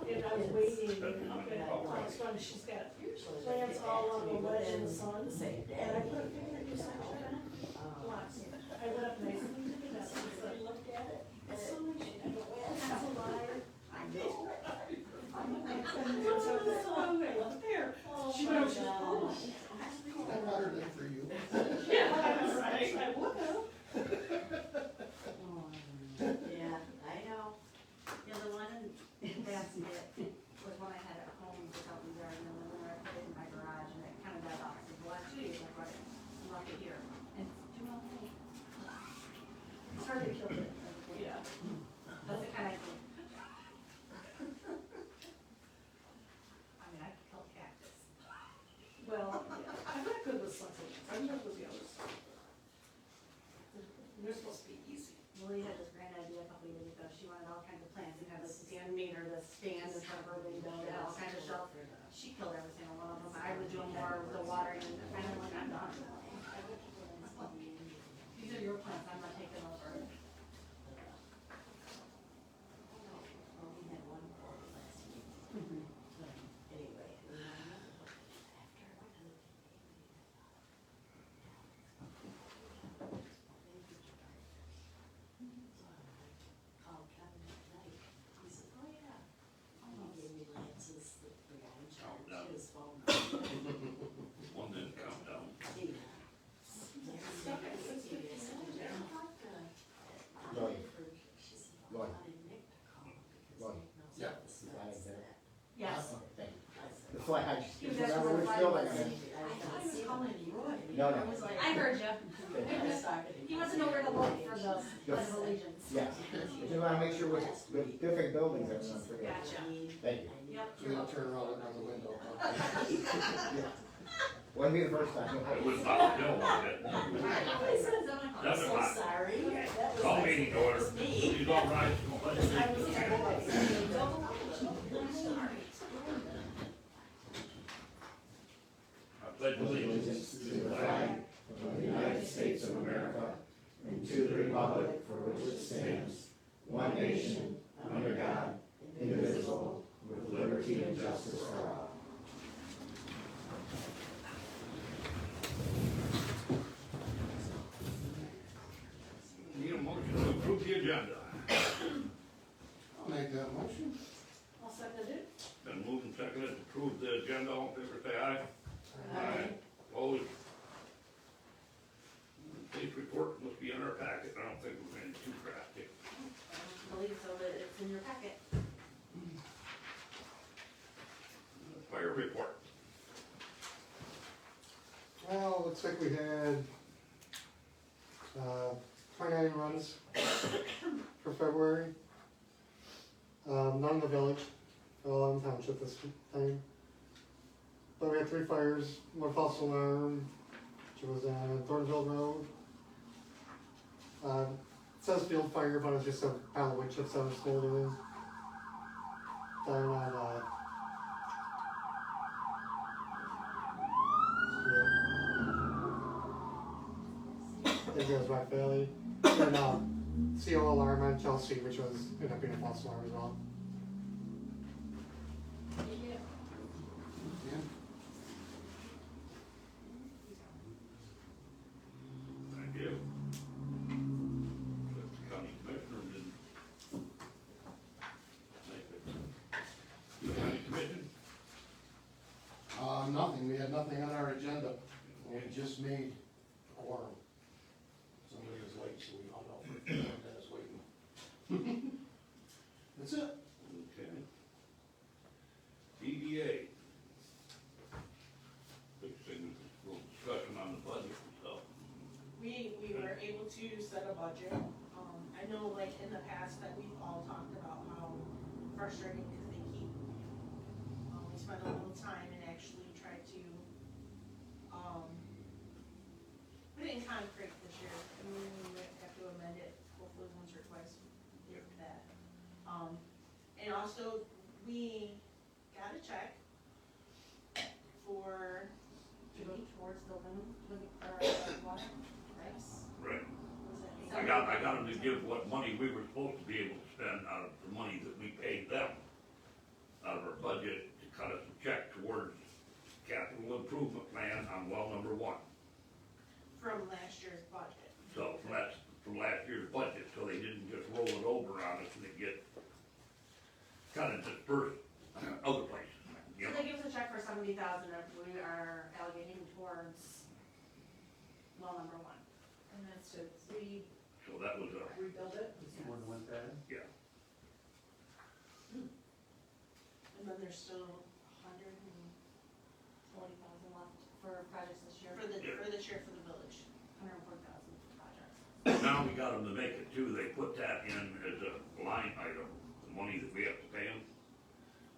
And I was waiting, okay, it's funny, she's got plants all on the ledge in the sun, and I put a finger in your section. Lots. I went up and I cleaned it up, and I looked at it, it's so much, that's a liar. I know. There, she knows she's full. I got her there for you. Yeah, that's right, I would have. Yeah, I know. Yeah, the one in basket was one I had at home for something there, and then when I put it in my garage, and it kind of died off. So the last 2 years I brought it, and left it here, and it's doing okay. It's hard to kill it. Yeah. That's the kind I do. I mean, I could kill cactus. Well, yeah, I'm not good with succulents, I'm not with the other stuff. They're supposed to be easy. Lily had this grand idea a couple years ago. She wanted all kinds of plants and have this Dan made her this stand in front of her window and all kinds of stuff. She killed every single one of them. I was doing more of the watering and finally like, I'm done. These are your plants. I'm not taking over. Well, we had one call last week. Anyway. Called Kevin that night. He said, oh yeah. He gave me Lance's, the guy in charge, his phone number. One didn't come down. Yes. That's why I just, He was remember asking which for building five I'm in. I thought he was calling Roy. No, no. I was like. I heard you. Okay. He wants to know where to look for the Pledge of Allegiance. Yes, I just wanna make sure with the different buildings I'm not forgetting. Gotcha. Thank you. Yep. You don't turn around and out the window. Wouldn't be the first time. I would not know about it. I said, I'm That's so fine. sorry. That was Call like- meeting to order. It was me. She's all right. I was like, I pledge allegiance To the flag of the United States of America and to the republic for which it stands, one nation, under God, indivisible, with liberty and justice for all. Need a motion to approve the agenda. I'll make that motion. I'll second it. Been moved and seconded to approve the agenda. All in favor, say aye. Aye. Opposed? Page report must be in our packet. I don't think we're going to too drastic. I believe so, but it's in your packet. Fire report. Well, looks like we had 29 runs for February. None in the village, all in township this time. But we had 3 fires, one false alarm, which was on Thornville Road. It says field fire, but it's just a pile of wood chips that was smoldering. Down on it goes Rock Valley. And CO alarm on Chelsea, which was ended up being a false alarm as well. Yeah. Thank you. The county commissioner didn't make it. The county commission? Nothing, we had nothing on our agenda. We just made a quorum. Somebody was late, so we hung out for 10 minutes waiting. That's it. Okay. DDA. Big thing, little discussion on the budget and stuff. We were able to set a budget. I know like in the past that we've all talked about how frustrating because they keep, we spend a little time and actually try to, put it in concrete this year. I mean, we might have to amend it hopefully once or twice with that. And also, we got a check for, To go towards the limit, water, right? Right. Was it- I got them to give what money we were supposed to be able to spend out of the money that we paid them. gotta disperse other places, you So know. they give us a check for 70,000 that we are allocating towards well number one. And that's to So that was a, rebuild it? One went bad. yeah, And then there's still 40,000 left for projects this year. for this year for the village. 140,000 for projects. now we got them to make it too, they put that in as a line item, the money that we have to pay them,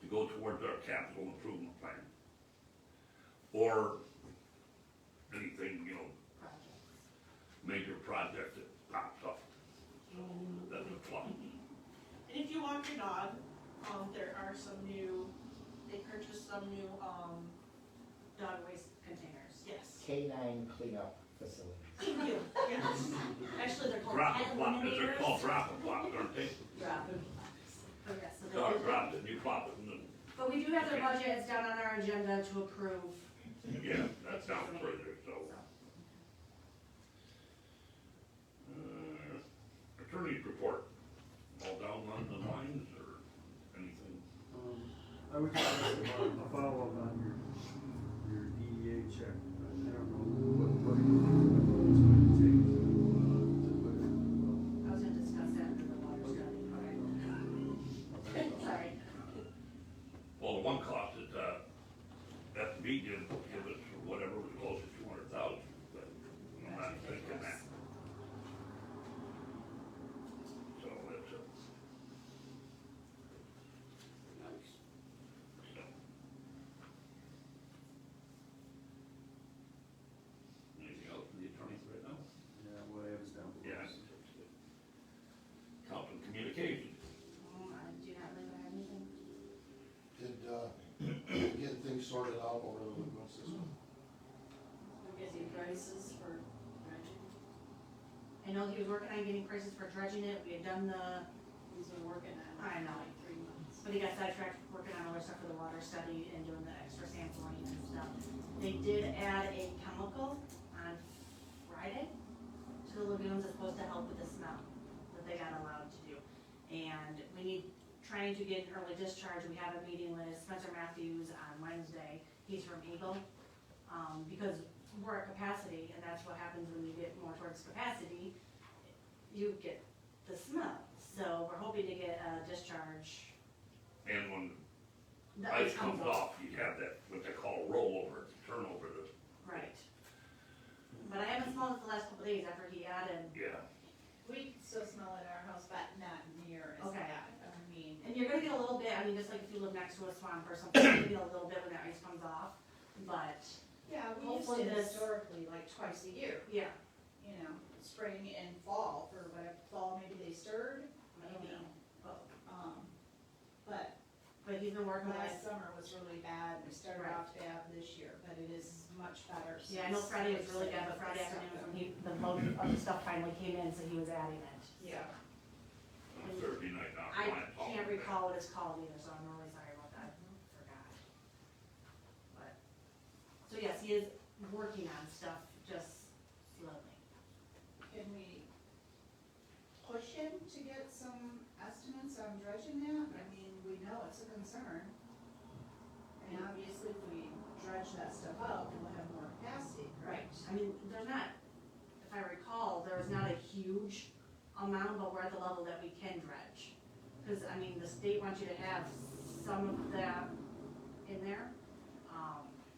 to go towards our capital improvement plan. Or anything, you know, Projects. major project that pops up, so that's a plus. And if you walk your dog, there are some new, they purchased some new, Dog waste containers. yes. Canine cleanup facility. Thank you, yes. Actually, they're called Drop pet and flop, they're eliminators. called drop and flop, aren't they? Drop and flop. Oh, yes, so Dog they- drops it, you flop it, and then, But we do have their budget, it's down on our agenda to approve. yeah, that's down further, so. Attorney's report, all down on the lines, or anything? I would just ask about a follow-up on your DEA check. I don't know what you think about it's going to take to put it in. I was gonna discuss that in the water study, okay. Sorry. Well, the one cost is, FB did give us whatever was close to 200,000, but I'm not thinking that. So that's a. So. Anything else from the attorney right now? Yeah, what I have is down below. Yes. Council communication. I do not really have anything. Did, getting things sorted out over the lagoon system. We're getting prices for dredging. I know he was working on getting prices for dredging it, we had done the, He's been working on it. I know. for like 3 months. but he got sidetracked working on other stuff for the water study and doing the extra sampling and stuff. They did add a chemical on Friday to the lagoons that's supposed to help with the smell that they got allowed to do. And we need, trying to get an early discharge, we have a meeting with Spencer Matthews on Wednesday, he's from Eagle. Because we're at capacity, and that's what happens when you get more towards capacity, you get the smell. So we're hoping to get a discharge. And when The ice comes off, you have that, what they call rollover, turnover, the, Right. But I haven't smelled it the last couple of days after he added, yeah. We still smell it at our house, but not near as Okay. bad. I mean, and you're gonna get a little bit, I mean, just like if you live next to a swamp or something, you're gonna get a little bit when the ice comes off. But, yeah, we used Hopefully it this- historically like twice a year, yeah, you know, spring and fall for whatever, fall maybe they stirred, I don't maybe. know. But But he's been working with, last summer was really bad, we started Right. off bad this year, but it is much better. yeah, I know since Friday was we've really set bad, but up Friday this afternoon stuff. when the load of the stuff finally came in, so he was adding it. Yeah. On Thursday night, now, I Lions Hall. can't recall what it's called either, so I'm really sorry about that, forgot. But, so yes, he is working on stuff, just slowly. Can we push him to get some estimates on dredging that? I mean, we know it's a concern. And obviously, if we dredge that stuff out, we'll have more capacity. Right, I mean, there's not, if I recall, there's not a huge amount, but we're at the level that we can dredge. Cause I mean, the state wants you to have some of that in there,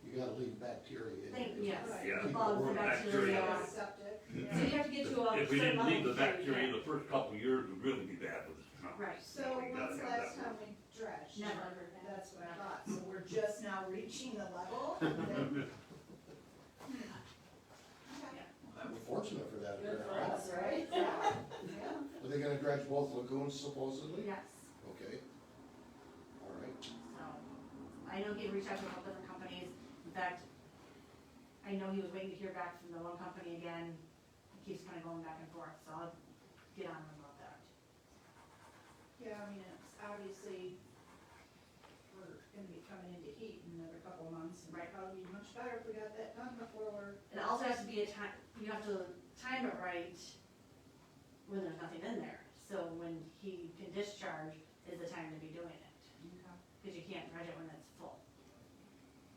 You gotta leave bacteria in. yes, Yeah. the bugs, the Bacteria. bacteria. Septic. So you have to get to a If we certain didn't level leave the before you bacteria can. the first couple of years, would really be bad with the smell. Right, So You gotta when's the have last that. time we dredged? never, That's what I thought, so we're just now reaching the level? that- Okay. We're fortunate for that. Good for apparently. us, right? Yeah. Are they gonna dredge both lagoons supposedly? yes, Okay. All right. so, I know he had reached out to a couple different companies, in fact, I know he was waiting to hear back from the one company again, he keeps kinda going back and forth, so I'll get on him about that. Yeah, I mean, it's obviously, we're gonna be coming into heat in another couple of months, and it'd probably be much better if we got that done before we're. It also has to be a time, you have to time it right when there's nothing in there, so when he can discharge is the time to be doing it. because you can't dredge it when it's full.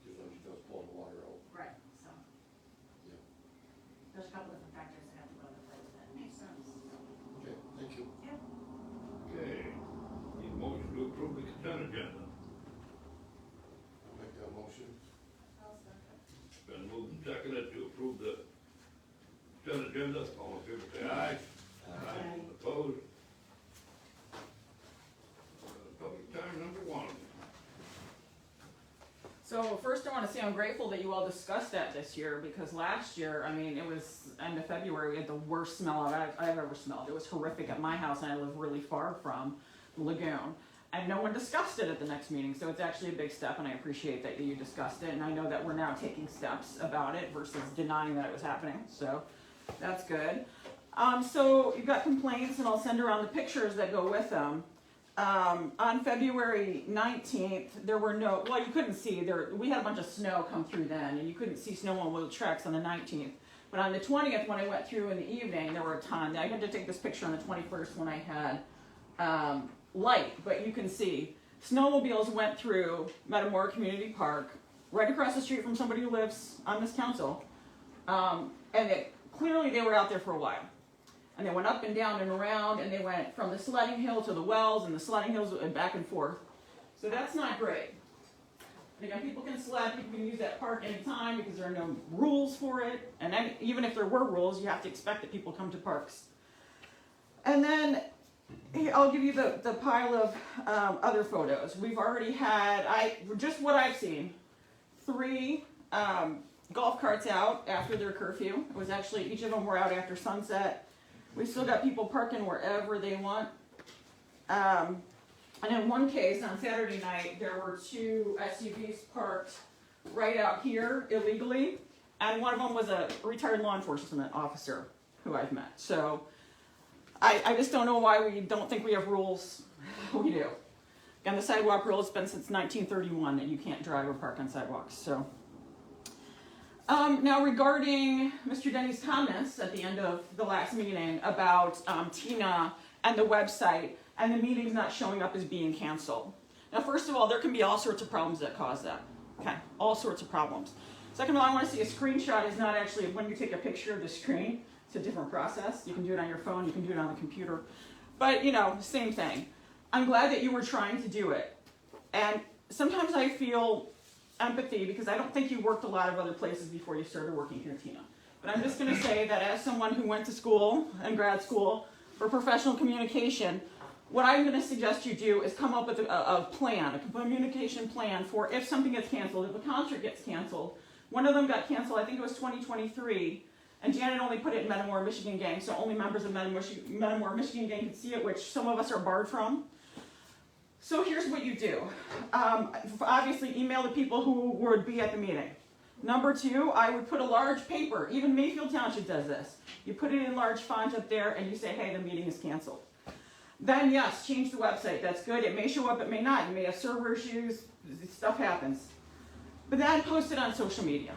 Just when she does pull the water out. Right. So. Yeah. There's a couple different factors that have to go into play with that. Makes sense. Okay, thank you. Okay, need a motion to approve the consent agenda. I'll make that motion. I'll second. Been moved and seconded to approve the consent agenda. All in favor, say aye. Aye. Opposed? Public time number one. So first I want to say I'm grateful that you all discussed that this year, because last year, I mean, it was end of February, we had the worst smell I've ever smelled. It was horrific at my house, and I live really far from the lagoon. And no one discussed it at the next meeting, so it's actually a big step, and I appreciate that you discussed it, and I know that we're now taking steps about it versus denying that it was happening, so that's good. So you've got complaints, and I'll send around the pictures that go with them. On February 19th, there were no, well, you couldn't see, we had a bunch of snow come through then, and you couldn't see snow on wheel tracks on the 19th. But on the 20th, when I went through in the evening, there were a ton. I had to take this picture on the 21st when I had light, but you can see snowmobiles went through Metamora Community Park, right across the street from somebody who lives on this council, and clearly they were out there for a while. And they went up and down and around, and they went from the sledding hill to the wells, and the sledding hills and back and forth. So that's not great. And again, people can sled, people can use that park anytime because there are no rules for it. And then, even if there were rules, you have to expect that people come to parks. And then I'll give you the pile of other photos. We've already had, just what I've seen, 3 golf carts out after their curfew. It was actually, each of them were out after sunset. We've still got people parking wherever they want. And in one case, on Saturday night, there were 2 SUVs parked right out here illegally. And one of them was a retired law enforcement officer who I've met. So I just don't know why we don't think we have rules. We do. And the sidewalk rule has been since 1931 that you can't drive or park on sidewalks. So. Now regarding Mr. Denney's comments at the end of the last meeting about Tina and the website and the meetings not showing up as being canceled. Now first of all, there can be all sorts of problems that cause that. Okay, all sorts of problems. Second of all, I want to see a screenshot is not actually when you take a picture of the screen. It's a different process. You can do it on your phone, you can do it on the computer. But you know, same thing. I'm glad that you were trying to do it. And sometimes I feel empathy because I don't think you worked a lot of other places before you started working here, Tina. But I'm just going to say that as someone who went to school and grad school for professional communication, what I'm going to suggest you do is come up with a plan, a communication plan for if something gets canceled, if a concert gets canceled. One of them got canceled, I think it was 2023, and Janet only put it in Metamora Michigan Gang, so only members of Metamora Michigan Gang could see it, which some of us are barred from. So here's what you do. Obviously, email the people who would be at the meeting. Number 2, I would put a large paper. Even Mayfield Township does this. You put it in large font up there, and you say, hey, the meeting is canceled. Then, yes, change the website. That's good. It may show up, it may not. You may have server issues. Stuff happens. But then post it on social media.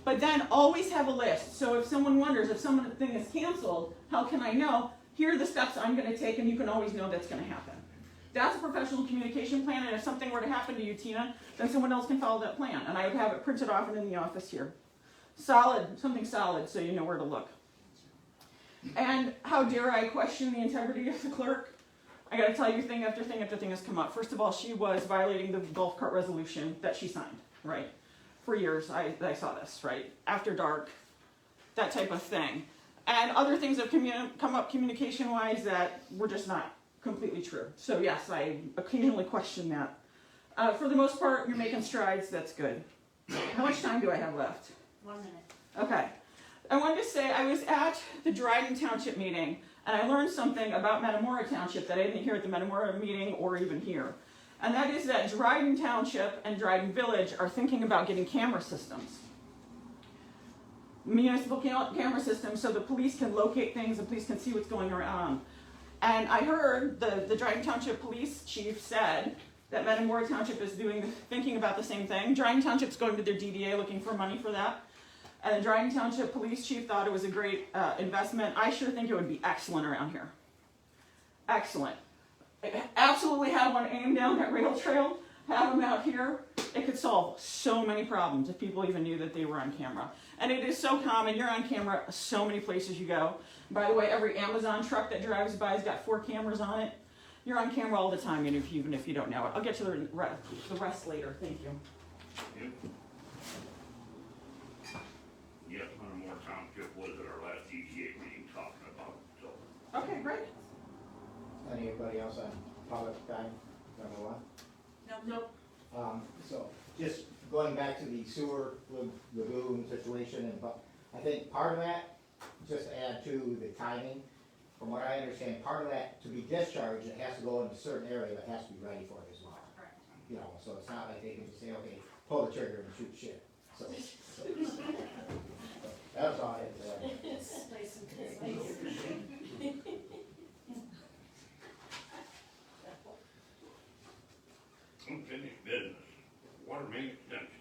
But then always have a list. So if someone wonders, if something is canceled, how can I know? Here are the steps I'm going to take, and you can always know that's going to happen. That's a professional communication plan, and if something were to happen to you, Tina, then someone else can follow that plan. And I would have it printed off and in the office here. Solid, something solid, so you know where to look. And how dare I question the integrity of the clerk? I gotta tell you, thing after thing after thing has come up. First of all, she was violating the golf cart resolution that she signed, right? For years, I saw this, right? After dark, that type of thing. And other things have come up communication-wise that were just not completely true. So yes, I occasionally question that. For the most part, you're making strides, that's good. How much time do I have left? 1 minute. Okay. I wanted to say I was at the Dryden Township meeting, and I learned something about Metamora Township that I didn't hear at the Metamora meeting or even here. And that is that Dryden Township and Dryden Village are thinking about getting camera systems. Municipal camera systems so the police can locate things, the police can see what's going on. And I heard the Dryden Township police chief said that Metamora Township is thinking about the same thing. Dryden Township's going to their DDA looking for money for that. And the Dryden Township police chief thought it was a great investment. I sure think it would be excellent around here. Excellent. I absolutely had one aimed down that rail trail. have them out here, it could solve so many problems if people even knew that they were on camera. And it is so common, you're on camera so many places you go. By the way, every Amazon truck that drives by has got 4 cameras on it. You're on camera all the time, even if you don't know it. I'll get to the rest later, thank you. Yep. Yes, Metamora Township was at our last EDA meeting talking about it, so. Okay, great. Anybody else on public time, number one? Nope. So, just going back to the sewer lagoon situation, and I think part of that, just to add to the timing, from what I understand, part of that, to be discharged, it has to go in a certain area that has to be ready for it as well. Correct. You know, so it's not like they can just say, okay, pull the trigger and shoot shit. So that was all I had to say. Nice and concise. Unfinished business, water main extension.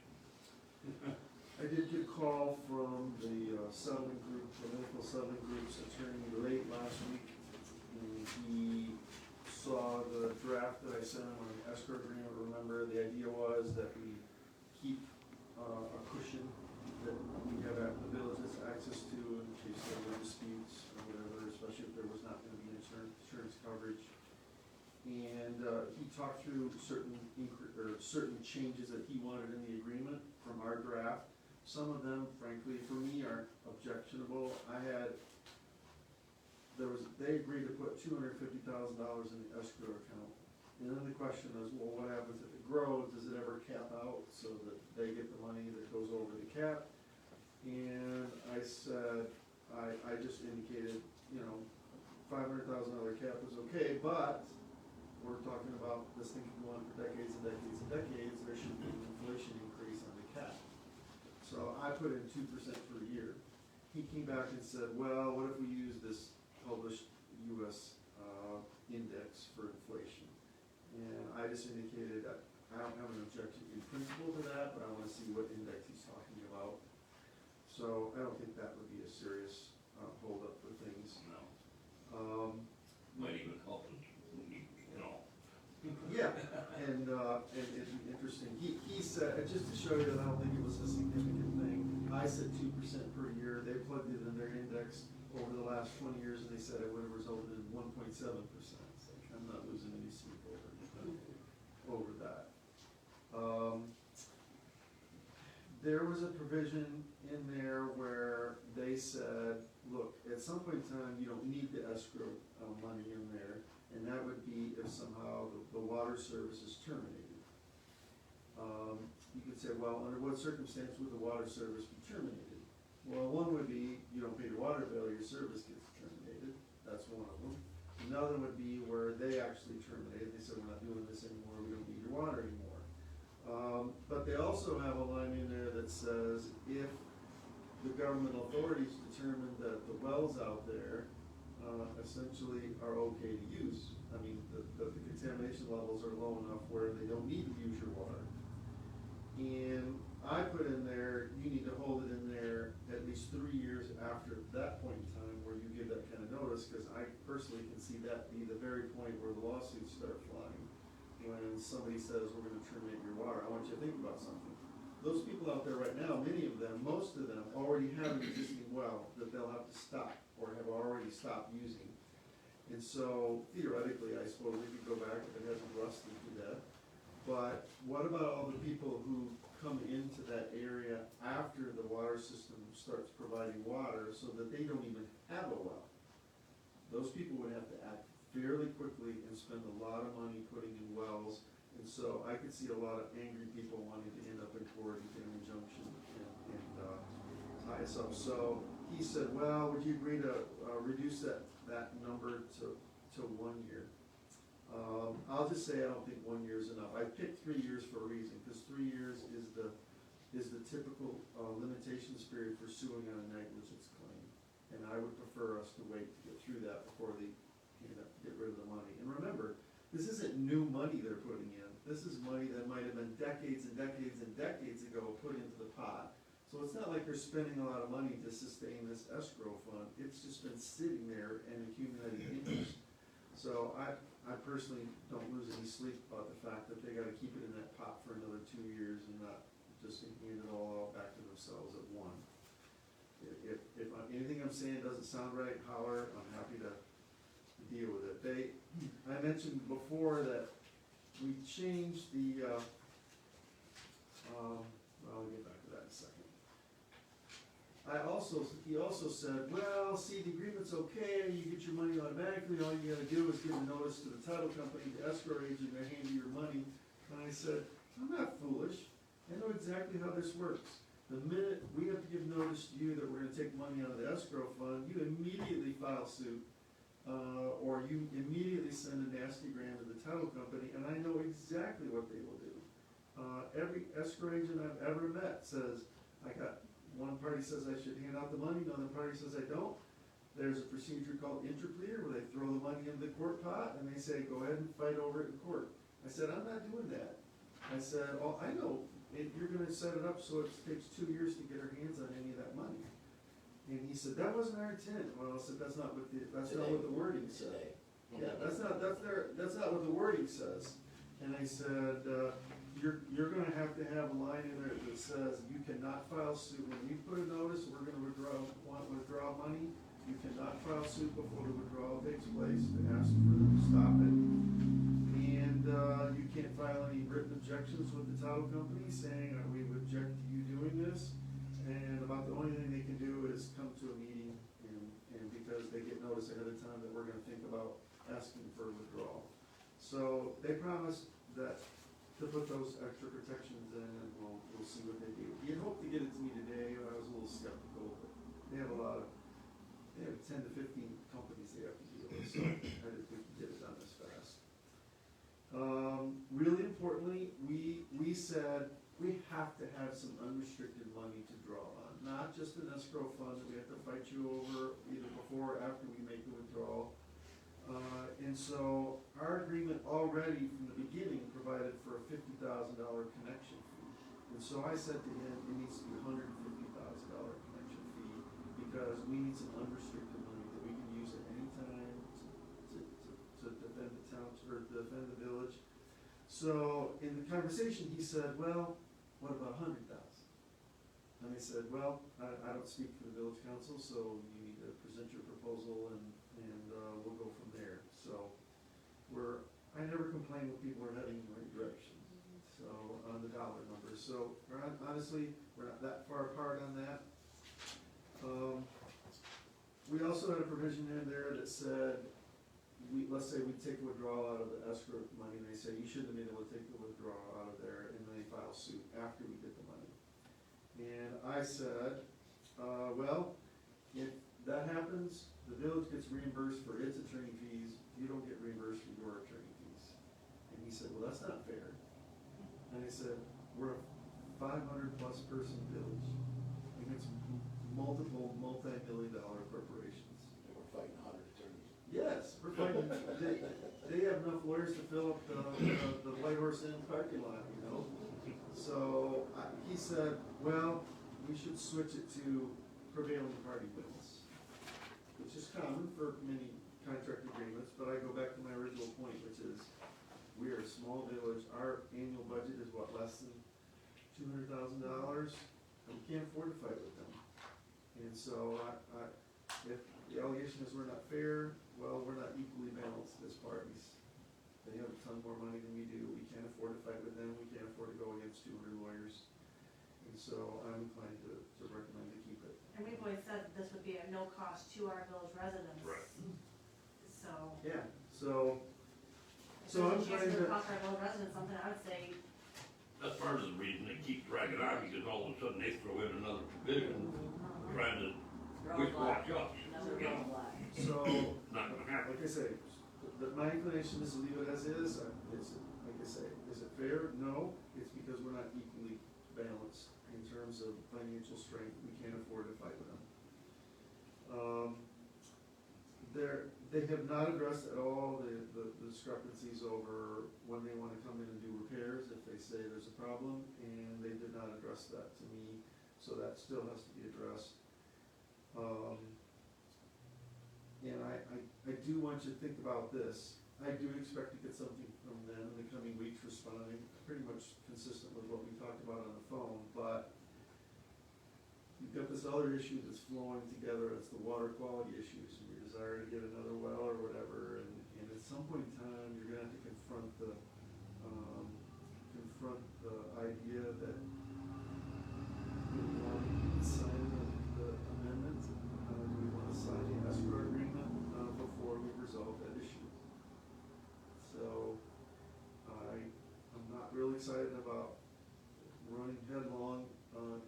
I did get a call from the settlement group, the local settlement group's attorney late last week. And he saw the draft that I sent him on the escrow agreement. Remember, the idea was that we keep a cushion that we have at the villages access to in case there were disputes or whatever, especially if there was not gonna be insurance coverage. And he talked through certain changes that he wanted in the agreement from our draft. Some of them, frankly, for me, are objectionable. They agreed to put $250,000 in the escrow account. And then the question is, well, what happens if it grows? Does it ever cap out so that they get the money that goes over the cap? And I said, I just indicated, $500,000 cap is okay, but we're talking about this thing can go on for decades and decades and decades. There should be an inflation increase on the cap. So I put in 2% per year. He came back and said, well, what if we use this published US index for inflation? And I just indicated that I don't have an objection in principle to that, but I want to see what index he's talking about. So I don't think that would be a serious holdup for things. No. Might even help us, Yeah, and it'd be interesting. He said, just to show you that I don't think it was a significant thing, I said 2% per year. They plugged it in their index over the last 20 years, and they said it would have resulted in 1.7%. So I'm not losing any sleep over that. There was a provision in there where they said, look, at some point in time, you don't need the escrow money in there. And that would be if somehow the water service is terminated. You could say, well, under what circumstance would the water service be terminated? Well, one would be you don't pay your water bill, your service gets terminated. That's one of them. Another would be where they actually terminate. They said, we're not doing this anymore, we don't need your water anymore. But they also have a line in there that says if the government authorities determine that the wells out there essentially are okay to use. I mean, the contamination levels are low enough where they don't need to use your water. And I put in there, you need to hold it in there at least 3 years after that point in time where you give that kind of notice, because I personally can see that be the very point where the lawsuits start flying. When somebody says, we're gonna terminate your water, I want you to think about something. Those people out there right now, many of them, most of them, already have an existing well that they'll have to stop or have already stopped using. And so theoretically, I suppose we could go back if it hasn't rusted to death. But what about all the people who come into that area after the water system starts providing water so that they don't even have a well? Those people would have to act fairly quickly and spend a lot of money putting in wells. And so I could see a lot of angry people wanting to end up in court and get an injunction and tie us up. So he said, well, would you agree to reduce that number to 1 year? I'll just say I don't think 1 year is enough. I picked 3 years for a reason, because 3 years is the typical limitations period for suing on a negligence claim. And I would prefer us to wait to get through that before they get rid of the money. And remember, this isn't new money they're putting in. This is money that might have been decades and decades and decades ago put into the pot. So it's not like they're spending a lot of money to sustain this escrow fund. It's just been sitting there and accumulating interest. So I personally don't lose any sleep about the fact that they gotta keep it in that pot 2 years and not just hand it all out back to themselves at one. If anything I'm saying doesn't sound right, holler, I'm happy to deal with it. I mentioned before that we changed the, well, I'll get back to that in a second. He also said, well, see, the agreement's okay, you get your money automatically, all you gotta do is give a notice to the title company, the escrow agent, they hand you your money. And I said, I'm not foolish, I know exactly how this works. The minute we have to give notice to you that we're gonna take money out of the escrow fund, you immediately file suit, or you immediately send a nasty gram to the title company, and I know exactly what they will do. Every escrow agent I've ever met says, one party says I should hand out the money, another party says I don't. There's a procedure called interpleader where they throw the money into the court pot and they say, go ahead and fight over it in court. I said, I'm not doing that. I said, oh, I know, you're gonna set it up so it takes 2 years to get our hands on any of that money. And he said, that wasn't our intent. Well, I said, that's not what the wording said. Yeah, that's not what the wording says. And I said, you're gonna have to have a line in there that says you cannot file suit. When we put a notice, we're gonna withdraw money, you cannot file suit before the withdrawal takes place to ask for them to stop it. And you can't file any written objections with the title company saying, we object to you doing this. And about the only thing they can do is come to a meeting and because they get notice ahead of time that we're gonna think about asking for withdrawal. So they promised that to put those extra protections in, and we'll see what they do. You'd hope to get it to me today, but I was a little skeptical, but they have 10 to 15 companies they have to deal with, so I didn't think we could get it done this fast. Really importantly, we said we have to have some unrestricted money to draw on, not just an escrow fund that we have to fight you over either before or after we make the withdrawal. And so our agreement already from the beginning provided for a $50,000 connection fee. And so I said to him, it needs to be a $150,000 connection fee because we need some unrestricted money that we can use at any time to defend the town or defend the village. So in the conversation, he said, well, what about 100,000? And I said, well, I don't speak for the village council, so you need to present your proposal and we'll go from there. So I never complain when people are heading in the right direction, so on the dollar numbers. So honestly, we're not that far apart on that. We also had a provision in there that said, let's say we take a withdrawal out of the escrow money, and they say, you shouldn't have been able to take the withdrawal out of there, and then they file suit after we get the money. And I said, well, if that happens, the village gets reimbursed for its attorney fees, you don't get reimbursed for your attorney fees. And he said, well, that's not fair. And I said, we're a 500+ person village against multiple multi-million-dollar corporations. And we're fighting 100 attorneys. Yes, we're fighting, they have enough lawyers to fill up the White Horse Inn parking lot, you know? So he said, well, we should switch it to prevailing party wins, which is common for many contract agreements, but I go back to my original point, which is we are a small village. Our annual budget is what, less than $200,000? And we can't afford to fight with them. And so if the allegation is we're not fair, well, we're not equally balanced as parties. They have a ton more money than we do. We can't afford to fight with them. We can't afford to go against 200 lawyers. And so I'm inclined to recommend to keep it. And we've always said that this would be at no cost to our village residents. Right. So. Yeah, if so there's a I'm chance trying it to, would cost our village residents something, I would say, That's part of the reason they keep dragging on, because all of a sudden they throw in another provision, trying to whitewash us. Another You know, roadblock. so, not gonna happen. like I say, my inclination is to leave it as is. It's, like I say, is it fair? No, it's because we're not equally balanced in terms of financial strength. We can't afford to fight with them. They have not addressed at all the discrepancies over when they wanna come in and do repairs, if they say there's a problem, and they did not address that to me, so that still has to be addressed. And I do want you to think about this. I do expect to get something from them in the coming weeks responding, pretty much consistent with what we talked about on the phone, but you've got this other issue that's flowing together, it's the water quality issues, and your desire to get another well or whatever, and at some point in time, you're gonna have to confront the idea that we want to sign the amendment, we want to sign the escrow agreement, before we resolve that issue. So, I'm not really excited about running headlong,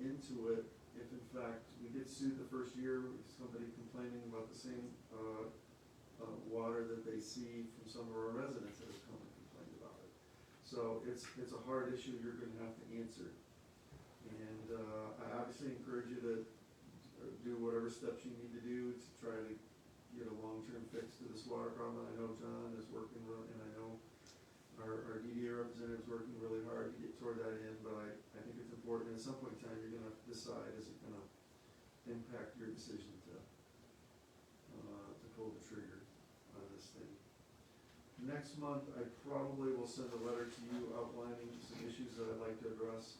into it, if in fact we get sued the first year, with somebody complaining about the same, water that they see from some of our residents that have come and complained about it. So it's a hard issue you're gonna have to answer. And, I obviously encourage you to do whatever steps you need to do to try to get a long-term fix to this water problem. I know John is working really, and I know our DDA representative is working really hard to get toward that end, but I think it's important, at some point in time, you're gonna have to decide, is it gonna impact your decision to pull the trigger on this thing. Next month, I probably will send a letter to you outlining some issues that I'd like to address,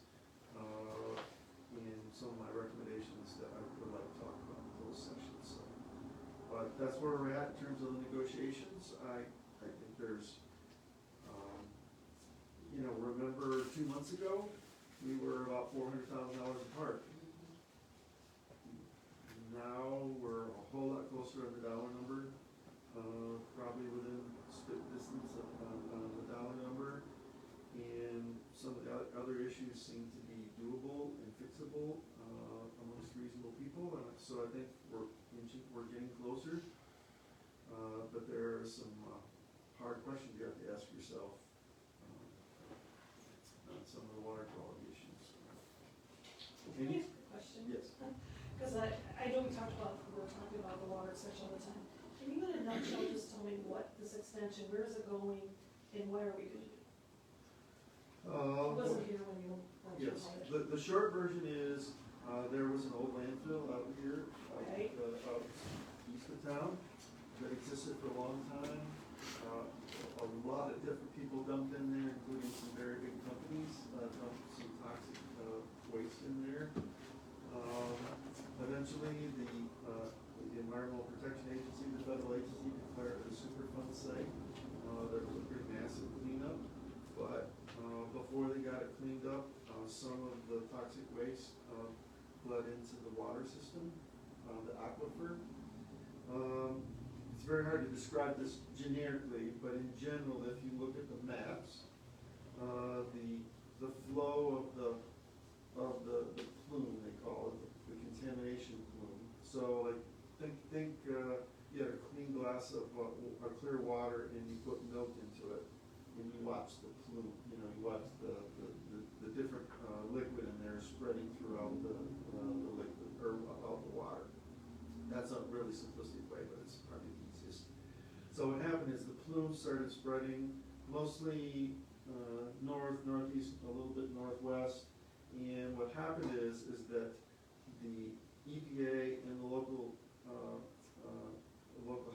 and some of my recommendations that I would like to talk about in closed session, so. But that's where we're at in terms of the negotiations. I think there's, remember 2 months ago, we were about $400,000 apart. Now, we're a whole lot closer on the dollar number, probably within spit distance on the dollar number. And some of the other issues seem to be doable and fixable, amongst reasonable people, and so I think we're getting closer. But there are some, hard questions you have to ask yourself, on some of the water quality issues. Can I ask a question? Yes. Because I know we're talking about the water section all the time. Can you in a nutshell just tell me what this extension, where is it going, and what are we gonna do? I wasn't here when you went through Yes, all that. the short version is, there was an old landfill out here, Okay. out east of town, that existed for a long time. A lot of different people dumped in there, including some very big companies, dumped some toxic, waste in there. Eventually, the Environmental Protection Agency, the federal agency, declared it a Superfund site. There was a pretty massive cleanup, but, before they got it cleaned up, some of the toxic waste, bled into the water system, the aquifer. It's very hard to describe this generically, but in general, if you look at the maps, the flow of the plume, they call it, the contamination plume. So like, think you had a clean glass of clear water and you put milk into it, and you watch the plume, you watch the different liquid in there spreading throughout the liquid, or out the water. That's a really simplistic way, but it's probably the easiest. So what happened is the plume started spreading mostly north, northeast, a little bit northwest, and what happened is that the EPA and the local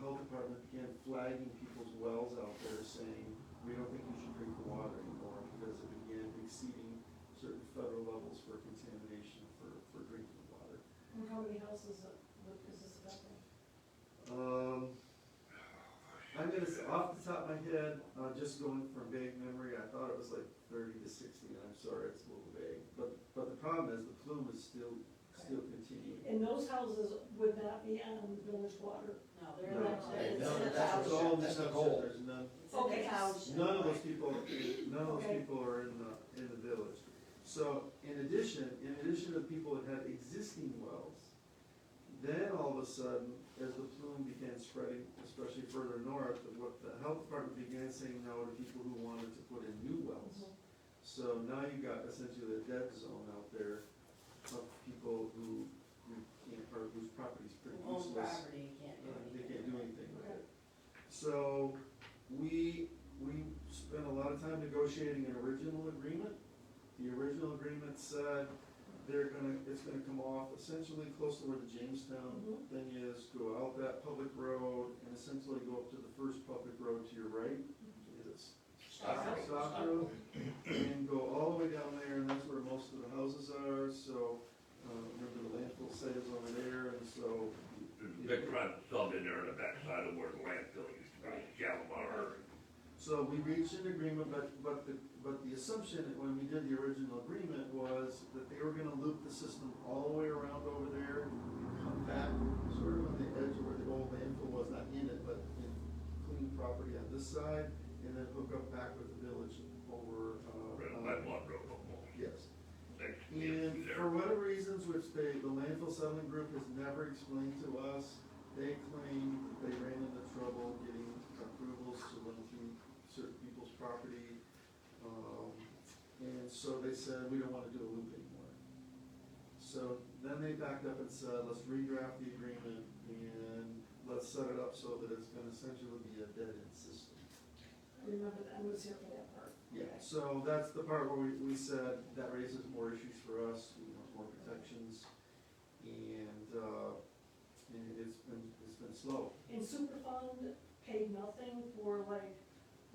health department began flagging people's wells out there, saying, we don't think you should drink the water anymore, because it began exceeding certain federal levels for contamination for drinking water. And how many houses is this affecting? I'm gonna say, off the top of my head, just going from vague memory, I thought it was like 30 to 60, and I'm sorry, it's a little vague. But the problem is the plume is still continuing. And those houses would not be on village water? No, they're No. not, it's in No, the that's It's all- all in the that's the township. goal. There's none. It's in the Okay. township. None of those people are in the village. So in addition to people that had existing wells, then all of a sudden, as the plume began spreading, especially further north, what the health department began saying no to people who wanted to put in new wells. So now you got essentially a dead zone out there of people who can't, or whose property's pretty Own useless. property, you can't do anything. They can't do anything with it. So we spent a lot of time negotiating an original agreement. The original agreement said it's gonna come off essentially close to where the Jamestown thing is, go out that public road, and essentially go up to the first public road to your right. Is it Stock Road? And go all the way down there, and that's where most of big private sub in there on the backside of where the landfill used to be, Shalimar. So we reached an agreement, but the assumption when we did the original agreement was that they were gonna loop the system all the way around over there, come back sort of on the edge of where the old landfill was, not in it, but in clean property on this side, and then hook up back with the village over, By Blood Road almost. yes. Thanks. And for whatever reasons, which the landfill settlement group has never explained to us, they claim that they ran into trouble getting approvals to run through certain people's property. And so they said, we don't wanna do a loop anymore. So then they backed up and said, let's redraft the agreement and let's set it up so that it's gonna essentially be a dead-end system. I remember that, I was here for that part. Yeah, so that's the part where we said that raises more issues for us, we want more protections, and it's been slow. And Superfund paid nothing for like,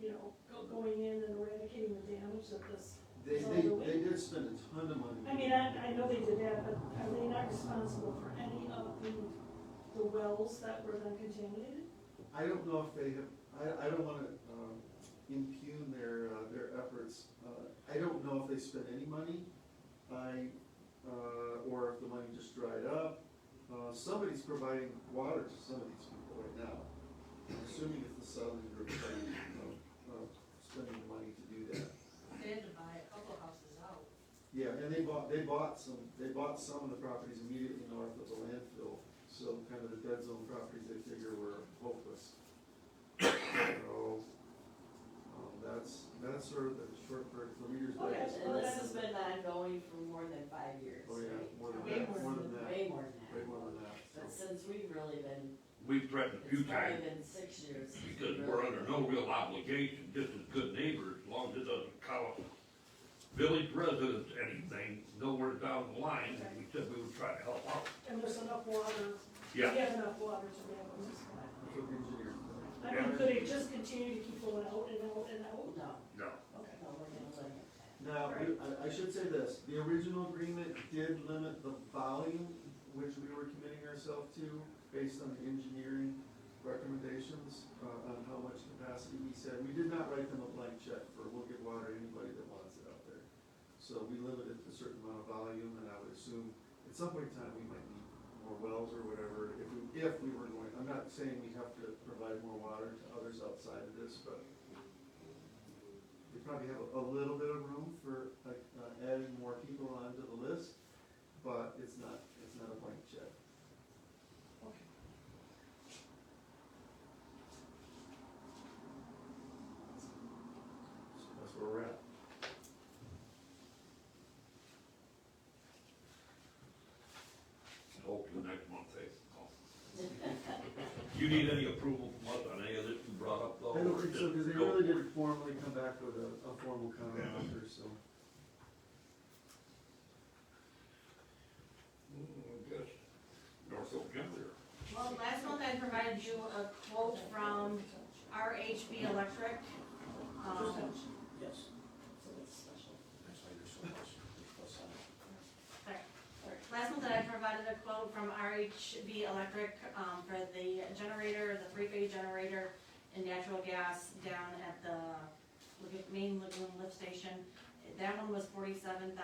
you know, going in and eradicating the damage that this They is all doing? did spend a ton of money. I mean, I know they did that, but are they not responsible for any of the wells that were then contaminated? I don't know if they have, I don't wanna impugn their efforts. I don't know if they spent any money, or if the money just dried up. Somebody's providing water to some of these people right now. I'm assuming it's the Southern group spending the money to do that. They had to buy a couple houses out. Yeah, and they bought some of the properties immediately north of the landfill, so kind of the dead zone properties they figure were hopeless. So, that's sort of the short for Reader's Okay. Digest. And this has been ongoing for more than 5 years, Oh, yeah, right? more than Way that, more more than than that, Way more than that. way more than that. But So. since we've really been, We've threatened a few it's probably times, been 6 years. since because we we're really- under no real obligation, just as good neighbors, as long as it doesn't cost village residents anything, nowhere down the line, and we said we would try to help out. And there's enough water, we Yeah, have enough water to be able to supply. That's what the engineers do. I mean, could it just continue to keep going out and out and out? No, no, Okay. no, we're gonna limit that. Now, I should say this, the original agreement did limit the volume which we were committing ourselves to based on the engineering recommendations, on how much capacity we said. We did not write them a blank check for, we'll give water to anybody that wants it out there. So we limited a certain amount of volume, and I would assume at some point in time, we might need more wells or whatever, if we were going, I'm not saying we have to provide more water to others outside of this, but we probably have a little bit of room for, like, adding more people onto the list, but it's not a blank check. Okay. So that's where we're at. hopefully next month they call. You need any approval from us on any of this you brought up though? I don't or think so, just because they go really for it? didn't formally come back with a formal counter offer, so. I guess Norfolk Generator. Well, last month I provided you a quote from RHB Electric. Yes. So it's special. That's why there's so much. Last month I provided a quote from RHB Electric, for the generator, the three-phase generator and natural gas down at the main lagoon lift station. That one was $47,715. I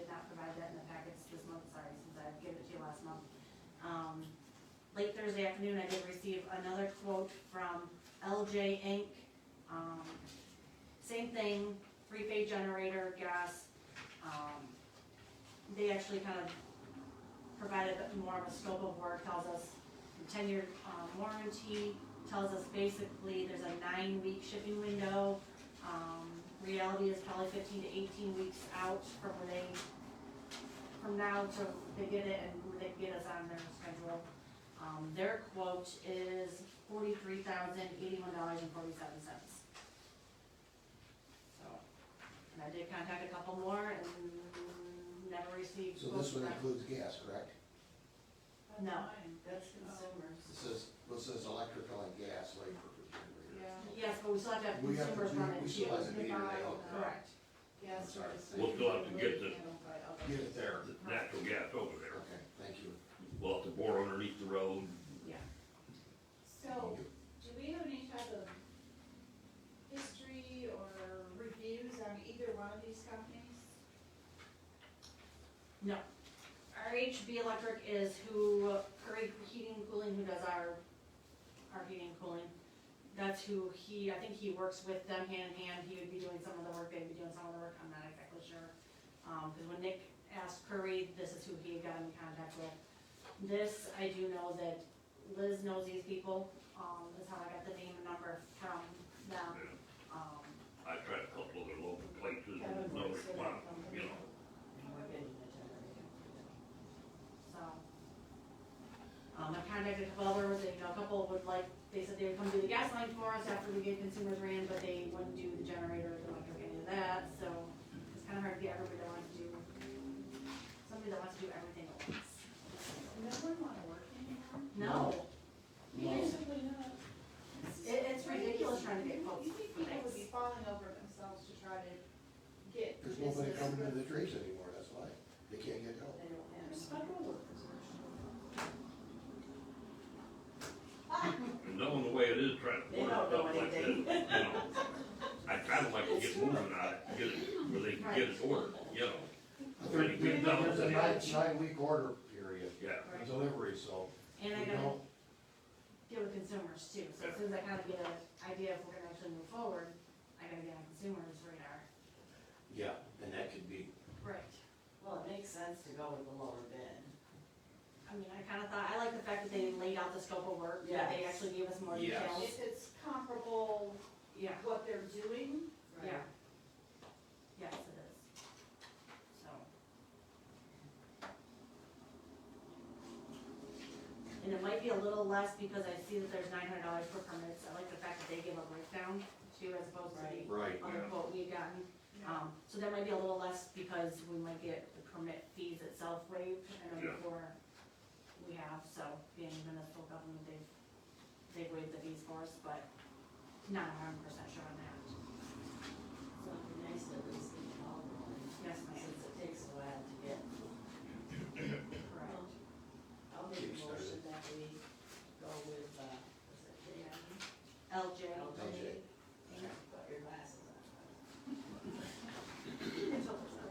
did not provide that in the packets this month, sorry, since I gave it to you last month. Late Thursday afternoon, I did receive another quote from LJ Inc. Same thing, three-phase generator, gas. They actually kind of provided more of a scope of work, tells us 10-year warranty, tells us basically there's a 9-week shipping window. Reality is probably 15 to 18 weeks out from now to they get it and they get us on their schedule. Their quote is $43,081.47. So, and I did contact a couple more and never received. So this one quotes back. includes gas, correct? No. That's consumers. This is electrical and gas labor. Yes, but we still have to have We have to consumers do- run it we too. still have to meter it out. Correct. Yes, Sorry. We'll still have to get the Get it there. natural gas over there. Okay, thank you. We'll have to bore underneath the one of these companies? No. RHB Electric is who, Curry Heating and Cooling, who does our heating and cooling. That's who I think he works with them hand in hand, he would be doing some of the work, they'd be doing some of the work, I'm not exactly sure. Cause when Nick asked Curry, this is who he got in contact with. This, I do know that Liz knows these people, is how I got the name and number from them. I tried a couple of their local places and no response, you know. So, I've contacted a couple others, and, a couple would like, they said they would come do the gas line for us after we get consumers ran, but they wouldn't do the generator, the electric, any of that, so it's kinda hard to get everybody that wants to do, somebody that wants to do everything at once. No one wanna work anymore? No, Basically not. it's ridiculous trying to get quotes You think for people would be things. falling over themselves to try to get There's business? nobody coming to the trades anymore, that's why. They can't get help. They don't have. There's federal workers. And knowing the way it is, trying to They order don't know stuff like this, anything. you know. I kinda like to get moving on it, get it, where they can get it ordered, you know. There's a 9-week order period, Yeah. for delivery, so. And I we gotta don't- deal with consumers too, so as soon as I kinda get an idea if we're gonna actually move forward, I gotta get on consumers' radar. Yeah, and that could be, Right. Well, it makes sense to go with the lower bid. I mean, I kinda thought, I like the fact that they laid out the scope of work, that they Yes. actually gave us more Yes. details. If it's comparable, Yeah, what they're doing, yeah. Yes, it is. So. And it might be a little less because I see that there's $900 per permits, I like the fact that they give a breakdown too, as opposed to the right, other quote we had gotten. So that might be a little less because we might get the permit fees itself waived, I know Yeah. before we have, so being municipal government, they've waived the fees for us, but not 100% sure on that. So it'd be nice to at least get the ball rolling, Yes, ma'am. since it takes a while to get. Correct. I'll make a Kickstarter. motion that we go with, what's it, JM? LJ. LJ. Put your glasses on.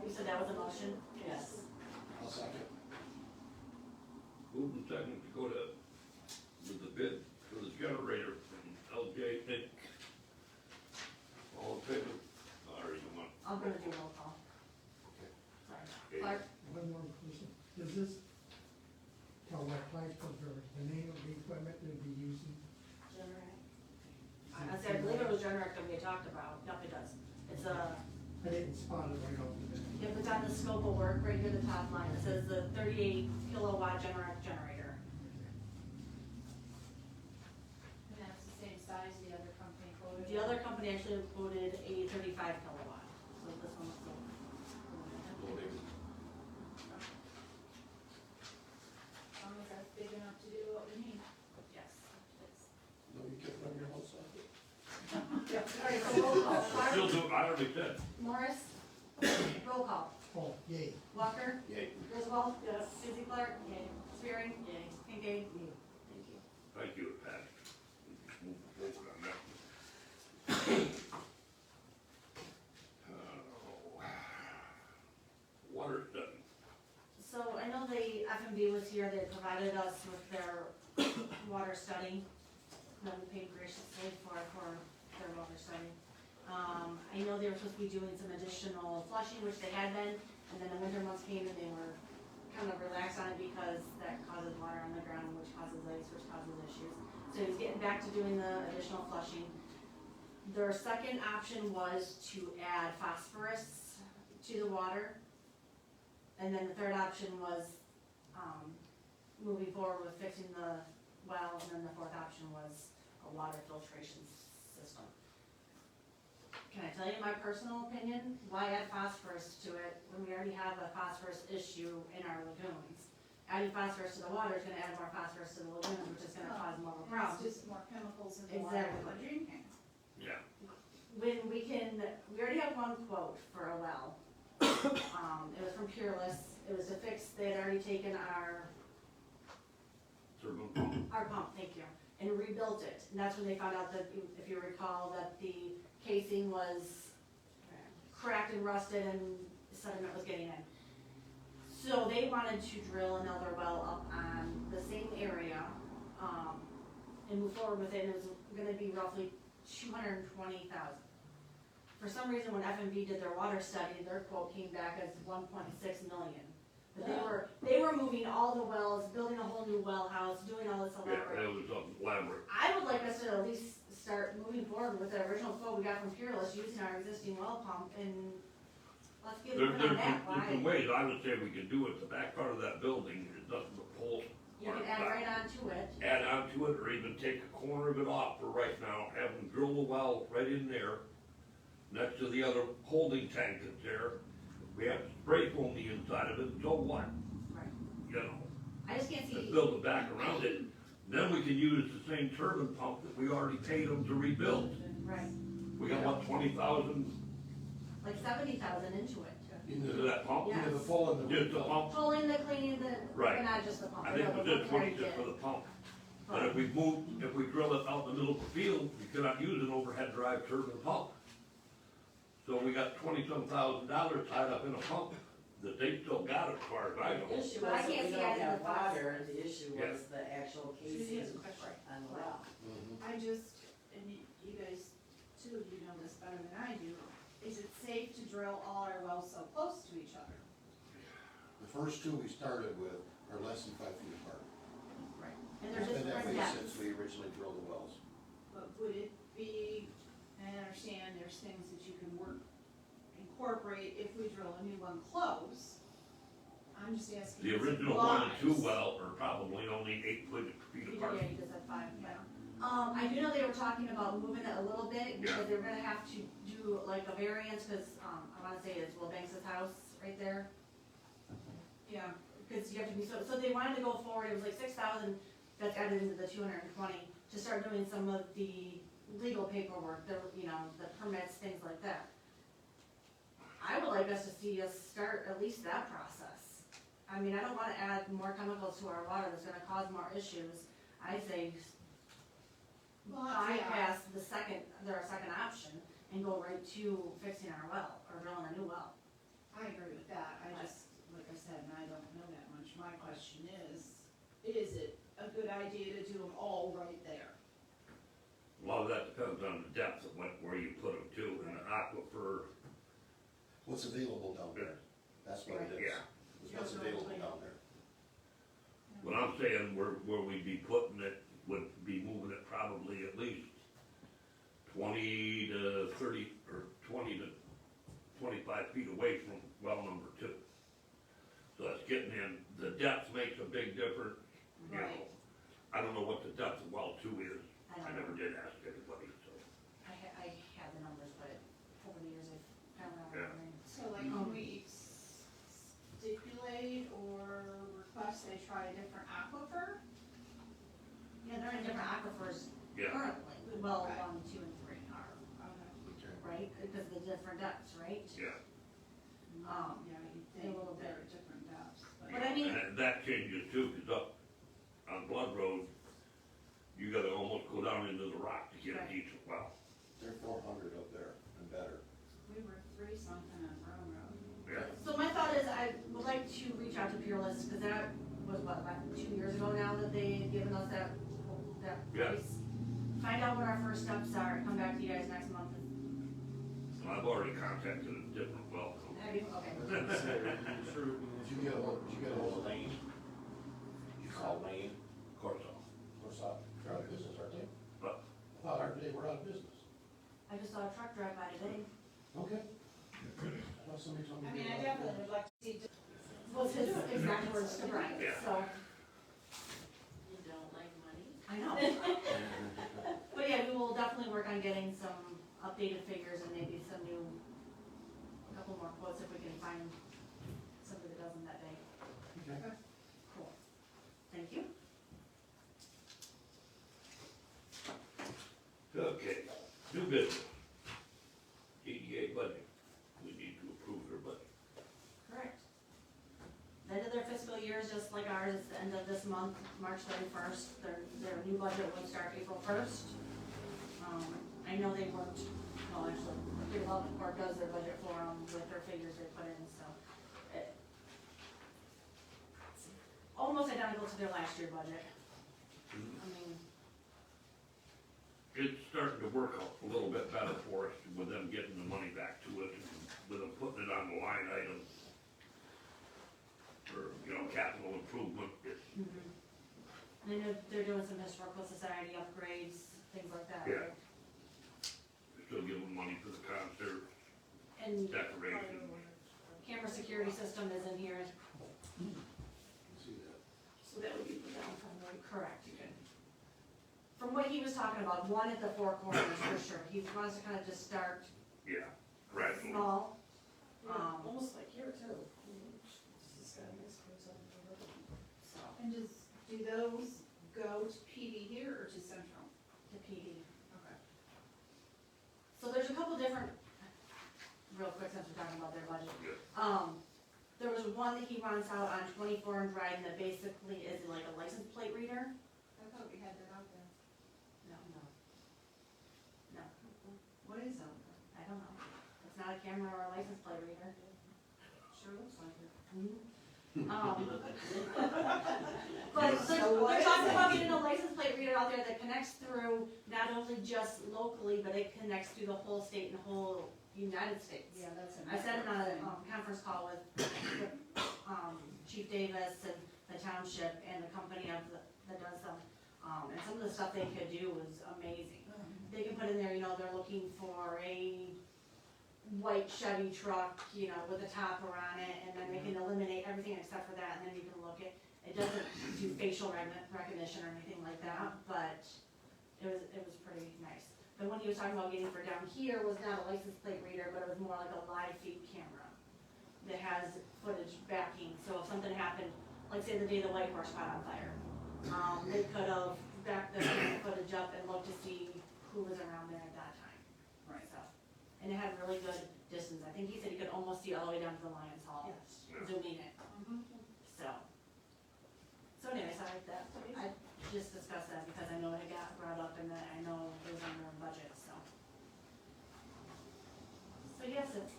You said that was a motion? Yes. I'll second. Moving second to go to, with the bid for the generator from LJ Inc. All in favor? Or you want? I'm gonna do roll call. Okay. Sorry. Okay. Clark? One more question, does this tell my client the name of the equipment they'll be using? I said, I believe it was generic that we had talked about. Yep, it does. It's a, I didn't spot it right off the bat. if it's on the scope of work, right here, the top line, it says the 38 kilowatt generator. and that's the same size the other company quoted. The other company actually quoted a 35 kilowatt, so this one was Loading. As long as that's big enough to do what we need. yes. It's- No, you can't run your whole socket. All right, so roll call. Clark? Still do, I already said. Morris? Roll call. Oh, yay. Walker? Yay. Griswold? Yes. Suzy Clark? Yay. Spearing? Yay. Kinkade? Thank you. Thank you, Pat. Move forward on that. Water study. So I know the F&B was here, they provided us with their water study, that we paid graciously for their water study. I know they were supposed to be doing some additional flushing, which they had been, and then the winter months came and they were kind of relaxed on it because that causes water on the ground, which causes ice, which causes issues. So he's getting back to doing the additional flushing. Their second option was to add phosphorus to the water. And then the third option was, moving forward with fixing the well, and then the fourth option was a water filtration system. Can I tell you my personal opinion? Why add phosphorus to it when we already have a phosphorus issue in our lagoons? Adding phosphorus to the water is gonna add more phosphorus to the lagoons, which is gonna cause more And problems. it's just more chemicals in the water that we're drinking. Yeah. When we already have one quote for a well. It was from Peerless, it was to fix, they had already taken our Turbine pump. pump, thank you, and rebuilt it. And that's when they found out that, if you recall, that the casing was cracked and rusted and sediment was getting in. So they wanted to drill another well up on the same area, and move forward with it, and it was gonna be roughly $220,000. For some reason, when FMV did their water study, their quote came back as 1.6 million. But they were moving all the wells, building a whole new well house, doing all this Yeah, elaborate. it was elaborate. I would like us to at least start moving forward with the original quote we got from Peerless, using our existing well pump, and let's get There's moving on that. different Why? ways, I would say we could do it, the back part of that building, is nothing but poles. You can add right onto it. Add onto it, or even take a corner of it off for right now, have them drill the well right in there, next to the other holding tank that's there. We have to spray foam the inside of it, so what? Right. You know, I just can't just see, build it back around it, then we can use the same turbine pump that we already paid them to rebuild. right, We got what, 20,000 like 70,000 into it. into that pump? Yeah. Into the full and the. Just the pump? Pulling the, cleaning the, Right. but not just the pump. I think the we did pump 20 already just for did. the pump. But if we drill it out in the middle of the field, we cannot use an overhead drive turbine pump. So we got $20-some thousand tied up in a pump that they still got as far as I The know. issue But I was that can't we see don't adding have the funds. water, the issue Yeah. was the actual Suzy has a casing question. on the well. I just, and you guys, two of you know this better than I do, is it safe to drill all our wells so close to each other? The first two we started with are less than 5 feet apart. Right. And there's just Been that different way depths. since we originally drilled the wells. But would it be, and I understand there's things that you can incorporate if we drill a new one close. I'm just asking. The is it original 1 and 2 wise? well are probably only 8 feet You apart. did, yeah, you just said 5, yeah. I do know they were talking about moving it a little bit, because they were gonna have to do like a variance, cause, I wanna say it's Will Banks' house right there. Yeah, Cause you have to be, so they wanted to go forward, it was like 6,000 that's added into the 220, to start doing some of the legal paperwork, the permits, things like that. I would like us to see us start at least that process. I mean, I don't wanna add more chemicals to our water that's gonna cause more issues. I say well, yeah, bypass their second option and go right to fixing our well, or drilling a new well. I agree with that, I just, like I said, and I don't know that much, my question is it a good idea to do them all right there? A lot of that depends on the depth of where you put them to, and an aquifer, What's available down there? That's what it is. yeah. It's what's available down there. What I'm saying, where we'd be putting it, would be moving it probably at least 20 to 30, or 20 to 25 feet away from well number 2. So that's getting in, the depth makes a big difference, you know. Right. I don't know what the depth of well 2 is, I don't I never know. did ask anybody, so. I have the numbers, but over the years I've kind of Yeah. So like, can we stipulate or request they try a different aquifer? Yeah, they're in different aquifers Yeah. currently, well, Okay. 1, 2, and 3 are, Okay. Okay. right? Because of the different depths, right? Yeah. Yeah, you'd a think little they're at different depths, But I mean, And that changes too, cause up on Blood Road, you gotta almost go down into the rock to get a Right. decent well. They're 400 up there and better. we were 3 something on Brown Road. Yeah. so my thought is I would like to reach out to Peerless, because that was what, about 2 years ago now that they had given us that Yeah. price. Find out what our first steps are, and come back to you guys next month. So I've already contacted a different well company. Have you, okay. Did you get a hold of Lane? Did you call Lane? Of course, Of course, they're out of business, aren't they? What? I thought they were out of business. I just saw a truck drive by today. Okay. I thought somebody told me. I they mean, were I out of definitely business. would like to see. Was his exact words to Brian, Yeah. so, You don't like money? I know. But yeah, we will definitely work on getting some updated figures and maybe a couple more quotes if we can find somebody that does them that day. Okay. Cool. Thank you. Okay, new business. EDA budget, we need to approve their budget. Correct. The end of their fiscal year is just like ours, it's the end of this month, March 31st. Their new budget will start April 1st. I know they worked, well, actually, redevelopment court does their budget for them with their figures they put in, so. It's almost identical to their last year budget. I mean, It's starting to work out a little bit better for us with them getting the money back to it, and with them putting it on the line item for, you know, capital improvement. and I know they're doing some historical society upgrades, things like that. Yeah. They're still giving money for the concert, And decoration. camera security system is in here, See that? So that would be the downtown, right? correct. From what he was talking about, one at the four corners for sure, he wants to kind of just start Yeah, gradually. small. Yeah, almost like here too. Just got a nice place on the river. So, And do those go to PD here or to Central? to PD. Okay. So there's a couple different, real quick, since we're talking about their budget. Yeah. There was one that he runs out on 24 and Dryden that basically is like a license plate reader. I thought we had that out there. No. What is out there? I don't know. It's not a camera or a license plate reader. Sure looks like it. But So they're what is talking it? about getting a license plate reader out there that connects through not only just locally, but it connects through the whole state and the whole United States. Yeah, that's a. I sat in a network thing. conference call with Chief Davis and the township and the company that does them. And some of the stuff they could do was amazing. They can put in there, you know, they're looking for a white Chevy truck, you know, with a topper on it, and then they can eliminate everything except for that, and then you can look at, it doesn't do facial recognition or anything like that, but it was pretty nice. The one he was talking about getting for down here was not a license plate reader, but it was more like a live feed camera that has footage backing, so if something happened, like say the day the White Horse caught on fire, they could have backed the footage up and looked to see who was around there at that time. Right. So, and it had really good distance, I think he said he could almost see all the way down to the Lions Hall, Yes. zooming it, so. So anyways, I just discussed that because I know it got brought up and that I know it was under a budget, so. So yes, it's,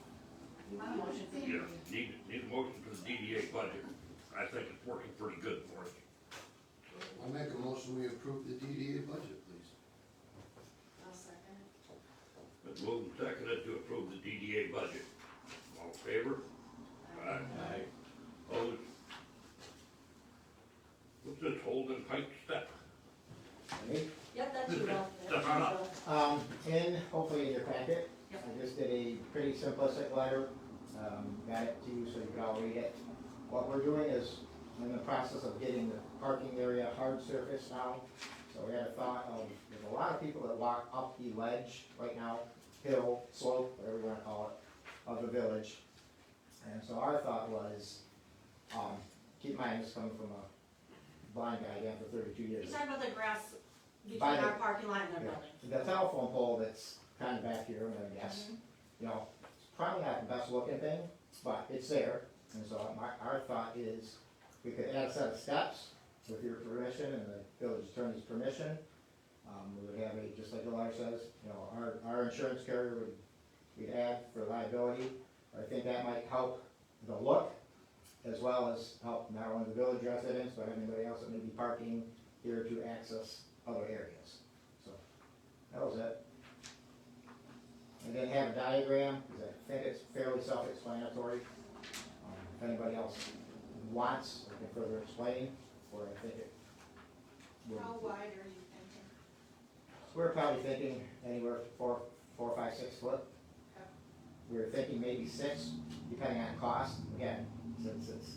you want a motion for Yeah, you? need a motion for the DDA budget. I think it's working pretty good for us. I make a motion, we approve the DDA budget, please. I'll second it. But moved and seconded to approve the DDA budget. All in favor? Aye. Opposed? What's this Holden Pike step? Me? Yep, that's you, Bill. Step on up. In, hopefully in your packet, Yep. I just did a pretty simplistic letter, got it to you so you could all read it. What we're doing is, in the process of getting the parking area hard surface now, so we had a thought of, there's a lot of people that walk up the ledge right now, hill, slope, whatever you wanna call it, of the village. And so our thought was, keep in mind, this coming from a blind guy again for 32 years. You're talking about the grass between By the- our parking lot and their Yeah. building. The telephone pole that's kind of back here, I guess, you know, it's probably not the best looking thing, but it's there. And so our thought is, we could add a set of steps with your permission and the village attorney's permission. We would have a, just like the letter says, you know, our insurance carrier we'd add for liability. I think that might help the look, as well as help not only the village residents, but anybody else that may be parking here to access other areas. So, that was it. I didn't have a diagram, because I think it's fairly self-explanatory. If anybody else wants, I can further explain, or I think it would. How wide are you thinking? We're probably thinking anywhere 4, 5, 6 foot. Okay. We were thinking maybe 6, depending on cost, again, since it's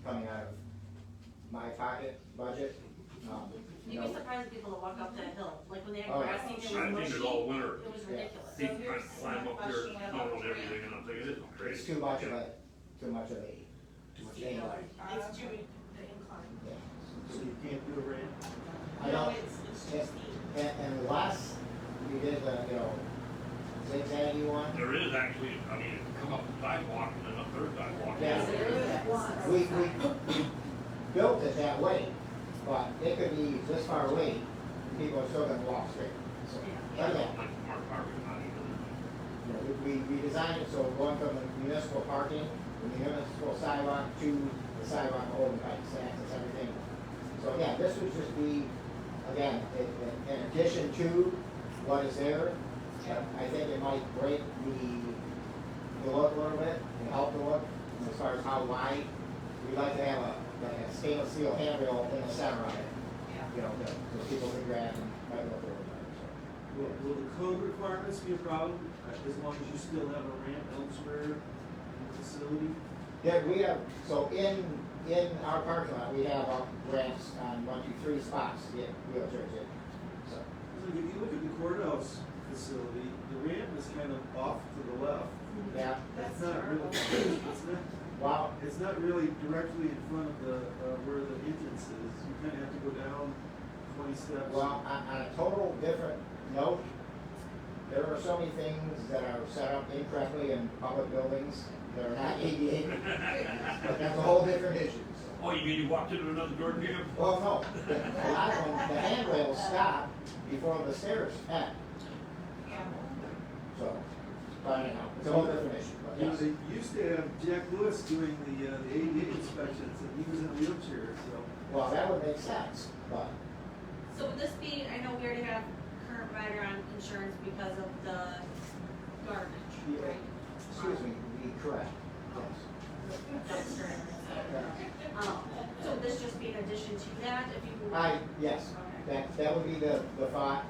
coming out of my pocket budget. You You'd be know, surprised at people that walk up that hill, like when they had Oh, yeah. grass seed, it I was think mushy, it's all winter. it was Yeah. ridiculous. Deep here's trying to climb my up there, question snow about and the everything, and I'm thinking, this is crazy. it's too much of a, Yeah. anyway, It's due the incline. yeah. So you can't do a ramp? I No, know, it's yeah, just steep. and the last, we did the, you know, zigzaggy one. There is actually, I mean, come up the sidewalk and then a third sidewalk. Yeah. There is one. We built it that way, but it could be this far away, people are still gonna walk straight, so. Yeah. But again, Like Mark Harvey, not even. you know, we designed it so going from the municipal parking, the municipal sidewalk to the sidewalk of Holden Heights, to access everything. So again, this would just be, again, in addition to what is there. I think it might break the look a little bit, and help the look, as far as how wide. We'd like to have like a stainless steel handrail in the center of it, you know, so people can grab and right up over there, so. Will the code requirements be a problem, as long as you still have a ramp elsewhere in the facility? Yeah, we have, so in our parking lot, we have ramps on 1, 2, 3 spots to get wheelchairs in, so. Look, if you look at the courthouse facility, the ramp is kind of off to the left. Yeah, It's not really, wow, it's not really directly in front of the, where the entrance is. You kind of have to go down 20 steps. well, on a total different note, there are so many things that are set up incorrectly in public buildings that are not ADA. But that's a whole different issue, so. Oh, you mean you walked into another door, Jim? Well, no, a lot of them, the handrails stop before the stairs end. So, but anyhow, it's a whole different issue, but You know, yes. they used to have Jack Lewis doing the ADA inspections, and he was in a wheelchair, so. Well, that would make sense, but, So would this be, I know we already have current provider on insurance because of the garbage, Yeah. right? excuse me, be correct, yes. Dumpster and stuff. So would this just be in addition to that, if you? Yes, Okay. that would be the thought,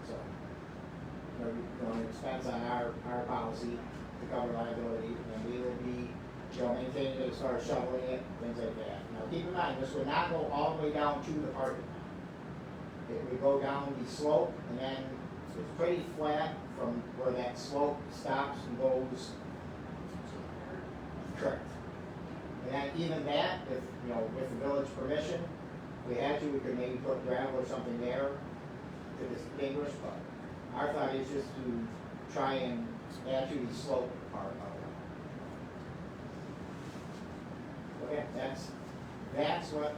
so. You know, an expense on our policy to cover liability, and we will be, you know, maintaining it as far as shoveling it, things like that. Now, keep in mind, this would not go all the way down to the parking lot. It would go down the slope, and then it's pretty flat from where that slope stops and goes. Correct. And then even that, if, you know, with the village permission, if we had to, we could maybe put gravel or something there to distinguish, but our thought is just to try and add to the slope part of it. Okay, that's what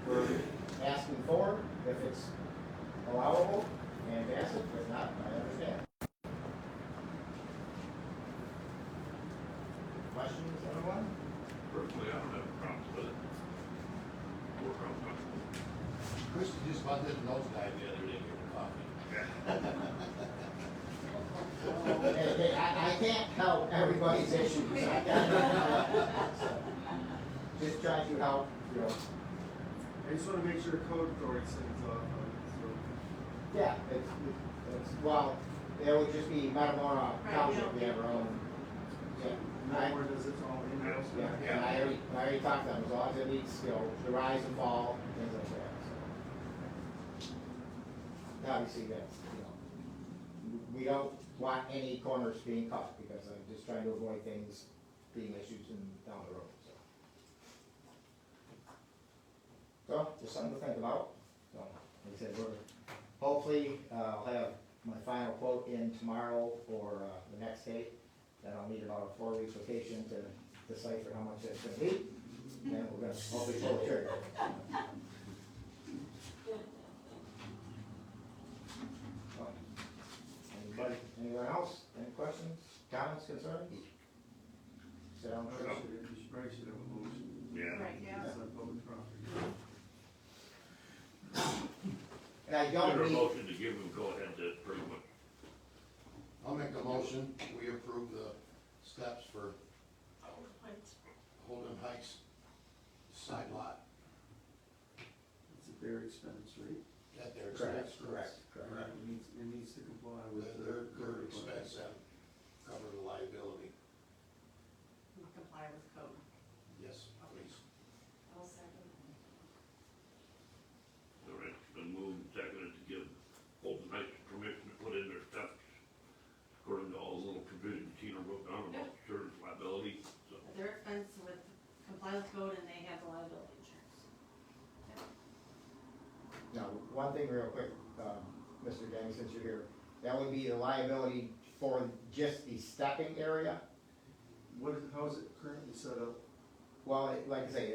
we're asking for, if it's allowable, fantastic, if not, I understand. Questions, everyone? Personally, I don't have a problem with it. Work on it. Chris just about did a nosedive the other day getting coffee. Hey, I can't help everybody's issues. Just trying to help, you know. I just wanna make sure code authority signs off on it, so. Yeah, it's, well, it would just be Metamora Township, we have our own. Yeah, Metamora does its all in-house. yeah, and I already talked to them, as long as it meets, you know, the rise and fall, things like that, so. Obviously, that's, you know, we don't want any corners being cut, because I'm just trying to avoid things being issues down the road, so. So, just something to think about, so, like I said, hopefully, I'll have my final quote in tomorrow for, the next date. Then I'll need about a 4-week vacation to decipher how much it's gonna be, and we're gonna hopefully pull the trigger. Anybody, anyone else, any questions, comments, concerns? Sit down, Chris. You should probably should have a motion. Yeah. Right, yeah. It's on public property. And I Is don't there a need, motion to give them go ahead to pretty much? I'll make a motion, we approve the steps for Holden Heights side lot. It's a bare expense, right? At their Correct, expense. correct. It needs to comply with Their the. expense and cover the liability. Comply with code. Yes, please. I'll second. All right, been moved and seconded to give Holden Heights permission to put in their steps according to all the little provisions Tina wrote down about insurance liability, so. At their expense with comply with code and they have the liability insurance. now, one thing real quick, Mr. Denney, since you're here, that would be the liability for just the stepping area. How is it currently set up? Well, like I say,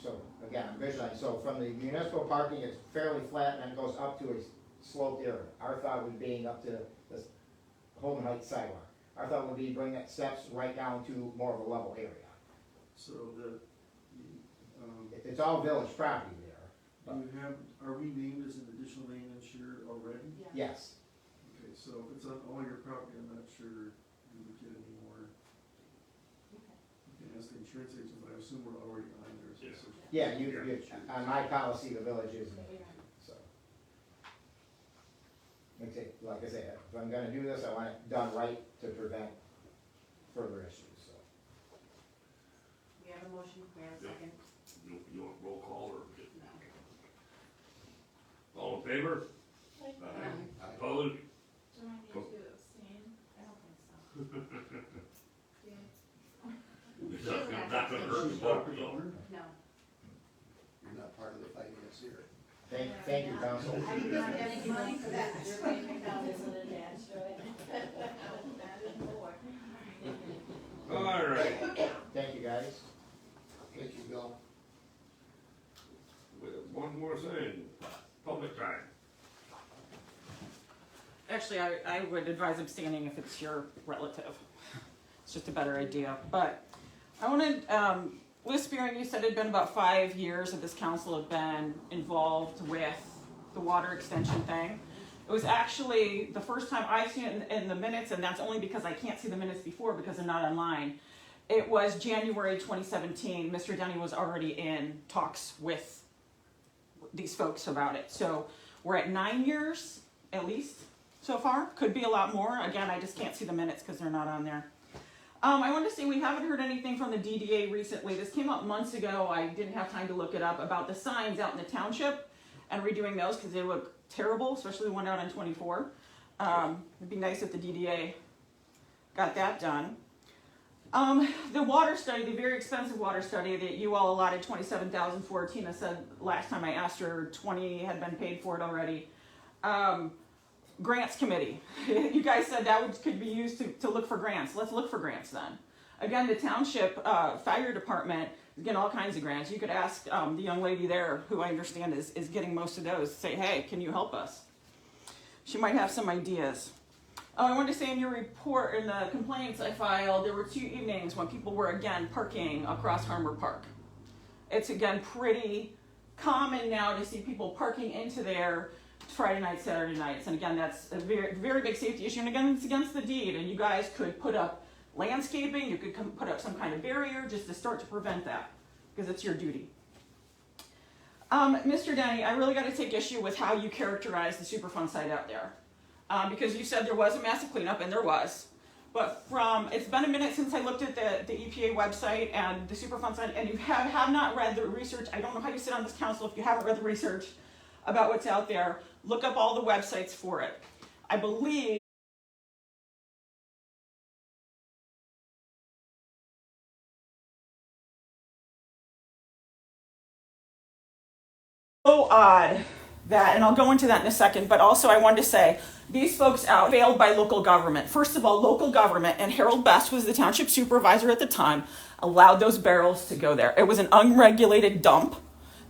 so again, I'm visualizing, so from the municipal parking, it's fairly flat and then it goes up to a sloped area. Our thought would being up to the Holden Heights sidewalk. Our thought would be bring that steps right down to more of a level area. So the, It's all village property there. do you have, are we named as an additional name insured already? Yes. Okay, so if it's on all your property, I'm not sure you would get any more. You can ask the insurance agent, but I assume we're already on there. So Yeah, on my policy, the village is named, so. Like I said, if I'm gonna do this, I want it done right to prevent further issues, so. We have a motion, we have a second. You want roll call or just? All in favor? Opposed? Do I need to abstain? I don't think so. It's not gonna hurt the vote, so. No. You're not part of the finance here. Thank you, council. I do not have any money for that. Your bank account isn't attached to it. All right. Thank you, guys. Thank you, Bill. We have one more thing, public time. Actually, I would advise abstaining if it's your relative. It's just a better idea. But I wanted, Liz Spearing, you said it had been about 5 years that this council had been involved with the water extension thing. It was actually the first time I've seen it in the minutes, and that's only because I can't see the minutes before because they're not online. It was January 2017. Mr. Denney was already in talks with these folks about it. So we're at 9 years, at least, so far. Could be a lot more. Again, I just can't see the minutes because they're not on there. I wanted to say we haven't heard anything from the DDA recently. This came up months ago. I didn't have time to look it up, about the signs out in the township and redoing those because they look terrible, especially the one out on 24. It'd be nice if the DDA got that done. The water study, the very expensive water study that you all allotted $27,000 for, Tina said last time I asked her 20 had been paid for it already. Grants committee, you guys said that could be used to look for grants. Let's look for grants then. Again, the township fire department is getting all kinds of grants. You could ask the young lady there, who I understand is getting most of those, say, hey, can you help us? She might have some ideas. I wanted to say in your report, in the complaints I filed, there were 2 evenings when people were again parking across Harmer Park. It's again pretty common now to see people parking into there Friday nights, Saturday nights, and again that's a very, very big safety issue, and again it's against the deed, and you guys could put up landscaping, you could put up some kind of barrier just to start to prevent that, because it's your duty. Mr. Denney, I really got to take issue with how you characterize the Superfund site out there. Because you said there was a massive cleanup, and there was. But it's been a minute since I looked at the EPA website and the Superfund site, and you have not read the research. I don't know how you sit on this council if you haven't read the research about what's out there. Look up all the websites for it. I believe so odd that, and I'll go into that in a second, but also I wanted to say, these folks out failed by local government. First of all, local government, and Harold Best was the township supervisor at the time, allowed those barrels to go there. It was an unregulated dump.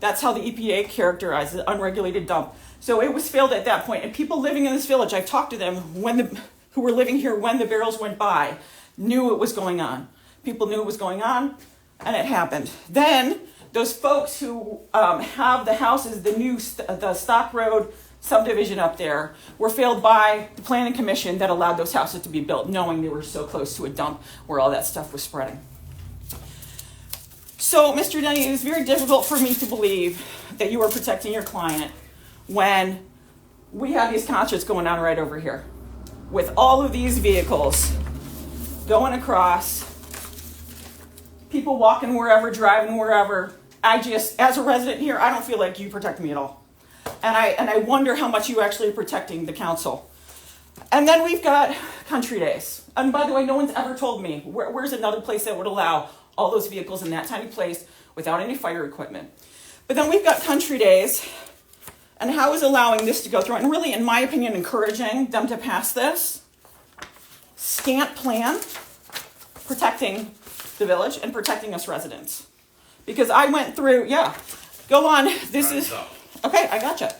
That's how the EPA characterized it, unregulated dump. So it was failed at that point. And people living in this village, I've talked to them who were living here when the barrels went by, knew it was going on. People knew it was going on, and it happened. Then those folks who have the houses, the Stock Road subdivision up there, were failed by the planning commission that allowed those houses to be built, knowing they were so close to a dump where all that stuff was spreading. So, Mr. Denney, it was very difficult for me to believe that you were protecting your client when we have these concerts going on right over here with all of these vehicles going across, people walking wherever, driving wherever. I just, as a resident here, I don't feel like you protect me at all. And I wonder how much you actually are protecting the council. And then we've got Country Days. And by the way, no one's ever told me where's another place that would allow all those vehicles in that tiny place without any fire equipment. But then we've got Country Days. And how is allowing this to go through, and really, in my opinion, encouraging them to pass this scant plan, protecting the village and protecting us residents. Because I went through, go on, this is, okay, I gotcha.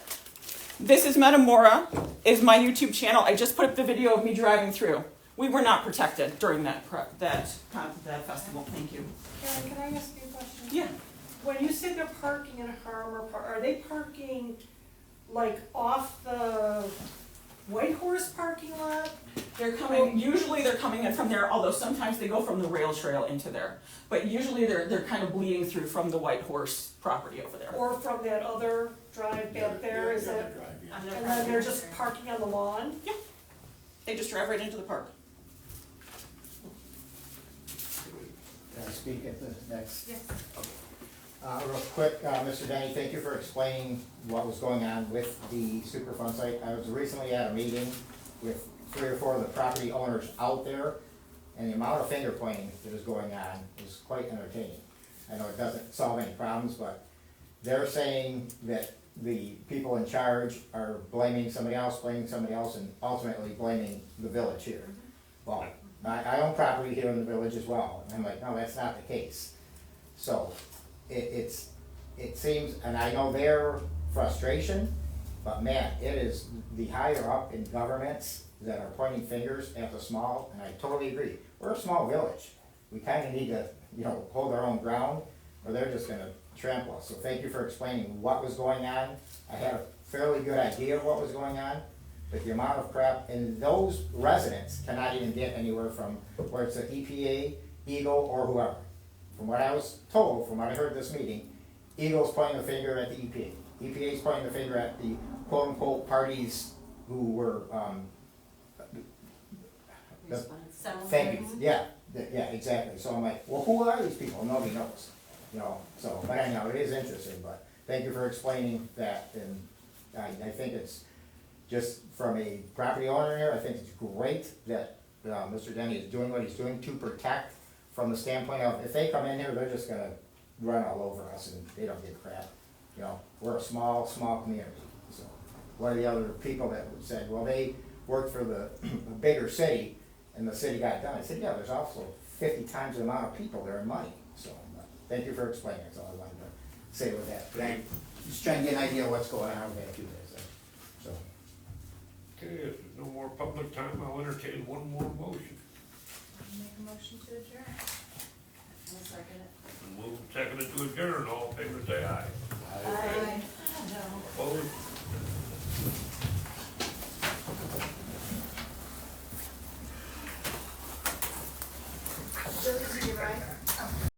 This is Metamora, is my YouTube channel. I just put up the video of me driving through. We were not protected during that festival, thank you. Karen, can I ask you a question? Yeah. When you say they're parking in Harmer Park, are they parking like off the White Horse parking lot? Usually they're coming in from there, although sometimes they go from the rail trail into there. But usually they're kind of bleeding through from the White Horse property over there. Or from that other drive back there, is it? And then they're just parking on the lawn? They just drive right into the park. Can I speak at the next? Yes. Real quick, Mr. Denney, thank you for explaining what was going on with the Superfund site. I was recently at a meeting with 3 or 4 of the property owners out there, and the amount of finger pointing that is going on is quite entertaining. I know it doesn't solve any problems, but they're saying that the people in charge are blaming somebody else, and ultimately blaming the village here. Well, I own property here in the village as well, and I'm like, no, that's not the case. So, it seems, and I know their frustration, but man, it is the higher up in governments that are pointing fingers at the small, and I totally agree. We're a small village. We kinda need to, hold our own ground, or they're just gonna trample us. So thank you for explaining what was going on. I had a fairly good idea of what was going on, but the amount of crap, and those residents cannot even get anywhere from where it's an EPA, Eagle, or whoever. From what I was told, from what I heard this meeting, Eagle's pointing the finger at the EPA. EPA's pointing the finger at the quote-unquote parties who were, thank you, yeah, exactly. So I'm like, well, who are these people? Nobody knows, so, but I know, it is interesting, but thank you for explaining that, and I think it's, just from a property owner here, I think it's great that, Mr. Denney is doing what he's doing to protect from the standpoint of, if they come in here, they're just gonna run all over us and they don't give crap. We're a small community, so. One of the other people that said, well, they worked for the bigger city, and the city got done. I said, yeah, there's also 50 times the amount of people there in money, so, thank you for explaining, that's all I wanted to say with that. But I'm just trying to get an idea of what's going on with that too, so. Okay, if there's no more public time, I'll entertain one more motion. Make a motion to adjourn. I'll second it. Move seconded to adjourn, all in favor say aye. Aye. Opposed?